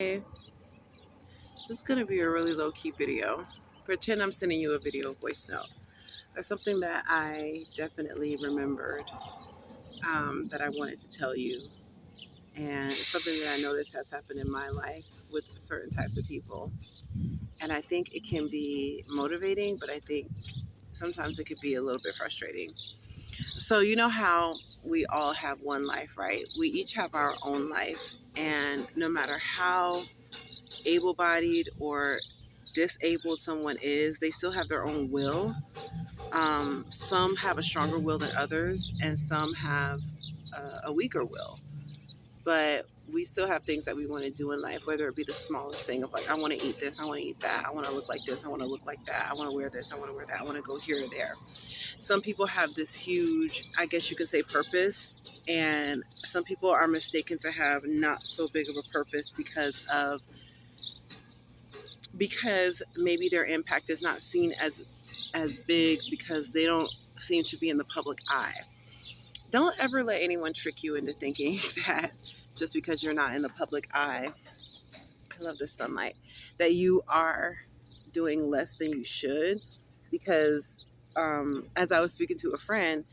Hey, this is going to be a really low-key video. Pretend I'm sending you a video voice note. There's something that I definitely remembered that I wanted to tell you. And it's something that I noticed has happened in my life with certain types of people. And I think it can be motivating, but I think sometimes it could be a little bit frustrating. So you know how we all have one life, right? We each have our own life. And no matter how able-bodied or disabled someone is, they still have their own will. Some have a stronger will than others, and some have a weaker will. But we still have things that we want to do in life, whether it be the smallest thing of like, I want to eat this, I want to eat that, I want to look like this, I want to look like that, I want to wear this, I want to wear that, I want to go here or there. Some people have this huge, I guess you could say, purpose, and some people are mistaken to have not so big of a purpose because maybe their impact is not seen as big because they don't seem to be in the public eye. Don't ever let anyone trick you into thinking that just because you're not in the public eye, I love the sunlight, that you are doing less than you should. Because as I was speaking to a friend,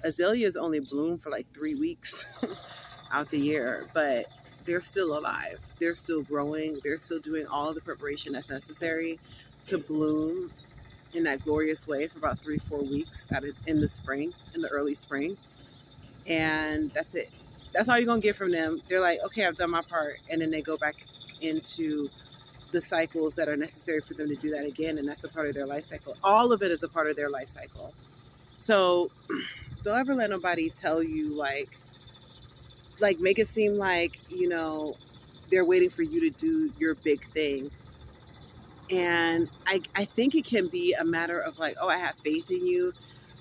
azaleas only bloom for like 3 weeks out the year, but they're still alive. They're still growing. They're still doing all the preparation that's necessary to bloom in that glorious way for about 3, 4 weeks in the spring, in the early spring. And that's it. That's all you're going to get from them. They're like, okay, I've done my part. And then they go back into the cycles that are necessary for them to do that again. And that's a part of their life cycle. All of it is a part of their life cycle. So don't ever let nobody tell you like make it seem like they're waiting for you to do your big thing. And I think it can be a matter of like, oh, I have faith in you,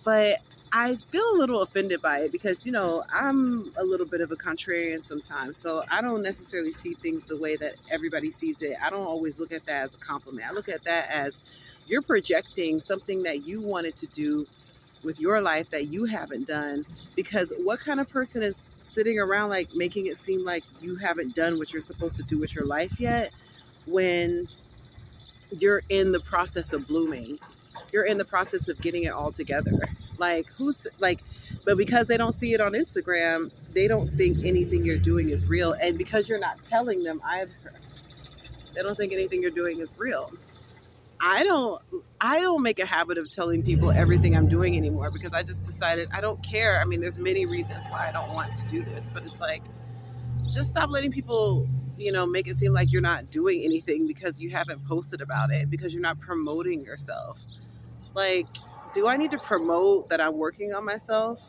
but I feel a little offended by it because I'm a little bit of a contrarian sometimes, so I don't necessarily see things the way that everybody sees it. I don't always look at that as a compliment. I look at that as you're projecting something that you wanted to do with your life that you haven't done. Because what kind of person is sitting around like making it seem like you haven't done what you're supposed to do with your life yet, when you're in the process of blooming, you're in the process of getting it all together? Like, who's like, but because they don't see it on Instagram, they don't think anything you're doing is real. And because you're not telling them either, they don't think anything you're doing is real. I don't I don't make a habit of telling people everything I'm doing anymore because I just decided I don't care. I mean, there's many reasons why I don't want to do this, but it's like, just stop letting people, make it seem like you're not doing anything because you haven't posted about it, because you're not promoting yourself. Like, do I need to promote that I'm working on myself?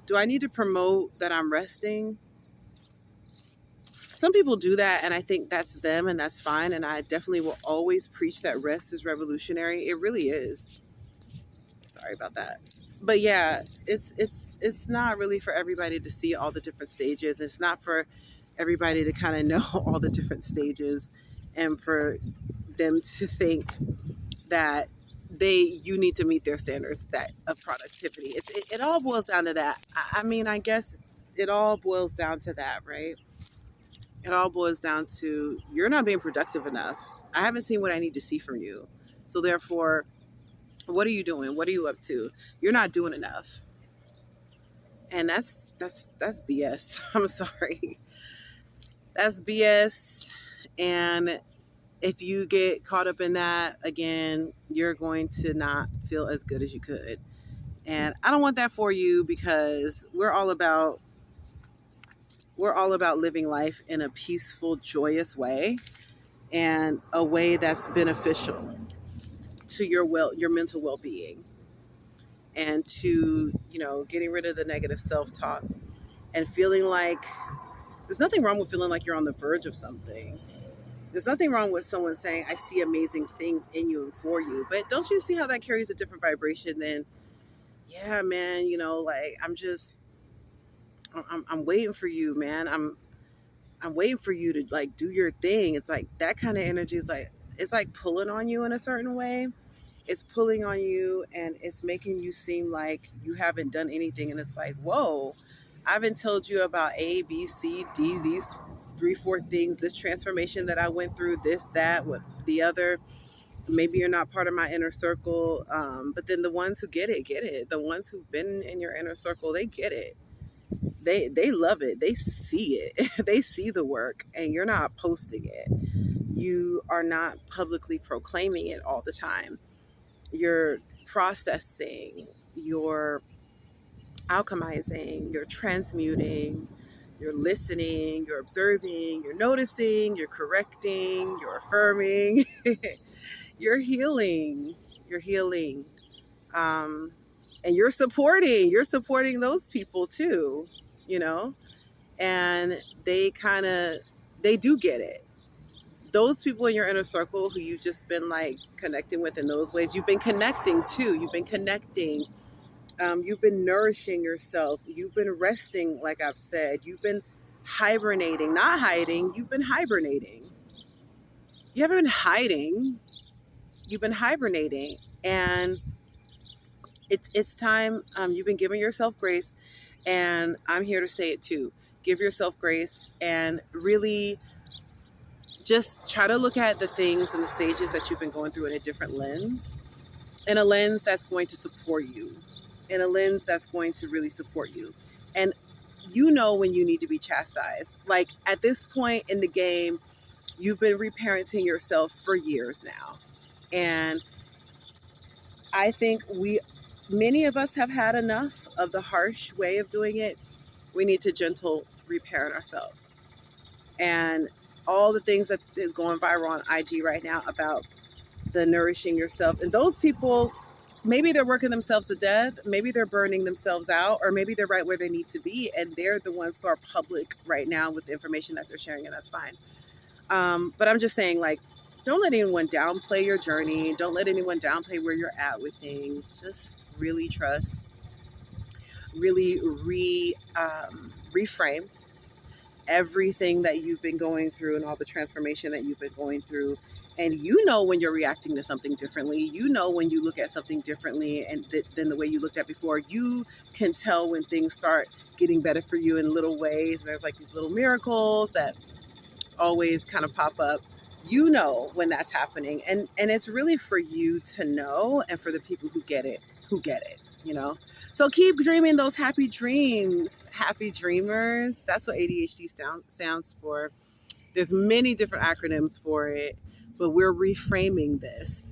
Do I need to promote that I'm resting? Some people do that, and I think that's them, and that's fine. And I definitely will always preach that rest is revolutionary. It really is. Sorry about that. But yeah, it's not really for everybody to see all the different stages. It's not for everybody to kind of know all the different stages, and for them to think that you need to meet their standards that of productivity. It all boils down to that. I mean, I guess it all boils down to that, right? It all boils down to you're not being productive enough. I haven't seen what I need to see from you. So therefore, what are you doing? What are you up to? You're not doing enough. And that's BS. I'm sorry. That's BS. And if you get caught up in that again, you're going to not feel as good as you could. And I don't want that for you, because we're all about living life in a peaceful, joyous way, and a way that's beneficial to your mental well-being, and to, getting rid of the negative self-talk, and feeling like there's nothing wrong with feeling like you're on the verge of something. There's nothing wrong with someone saying, I see amazing things in you and for you. But don't you see how that carries a different vibration than, yeah, man, like, I'm waiting for you, man. I'm waiting for you to like do your thing. It's like that kind of energy is like, it's like pulling on you in a certain way. It's pulling on you, and it's making you seem like you haven't done anything. And it's like, whoa, I haven't told you about A, B, C, D, these three, four things, this transformation that I went through, this, that, what the other. Maybe you're not part of my inner circle, but then the ones who get it. The ones who've been in your inner circle, they get it. They love it. They see it. They see the work, and you're not posting it. You are not publicly proclaiming it all the time. You're processing, you're alchemizing, you're transmuting, you're listening, you're observing, you're noticing, you're correcting, you're affirming, you're healing, you're healing. Um, and you're supporting those people too, you know, and they do get it. Those people in your inner circle who you've just been like connecting with in those ways, you've been connecting to, you've been connecting, you've been nourishing yourself, you've been resting, like I've said, you've been hibernating, not hiding, you've been hibernating. You haven't been hiding, you've been hibernating. And it's time. You've been giving yourself grace, and I'm here to say it too. Give yourself grace and really just try to look at the things and the stages that you've been going through in a different lens, in a lens that's going to support you, in a lens that's going to really support you. And you know when you need to be chastised. Like at this point in the game, you've been reparenting yourself for years now. And I think many of us have had enough of the harsh way of doing it. We need to gentle reparent ourselves. And all the things that is going viral on IG right now about the nourishing yourself. And those people, maybe they're working themselves to death, maybe they're burning themselves out, or maybe they're right where they need to be. And they're the ones who are public right now with the information that they're sharing, and that's fine. But I'm just saying, like, don't let anyone downplay your journey. Don't let anyone downplay where you're at with things. Just really trust, really reframe everything that you've been going through and all the transformation that you've been going through. And you know when you're reacting to something differently. You know when you look at something differently and than the way you looked at before. You can tell when things start getting better for you in little ways. There's like these little miracles that always kind of pop up. You know when that's happening, and it's really for you to know, and for the people who get it, you know. So keep dreaming those happy dreams, happy dreamers. That's what ADHD stands for. There's many different acronyms for it, but we're reframing this.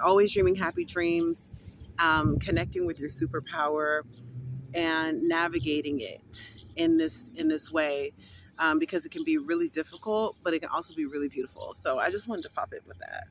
Always dreaming happy dreams, connecting with your superpower, and navigating it in this way, because it can be really difficult, but it can also be really beautiful. So I just wanted to pop in with that.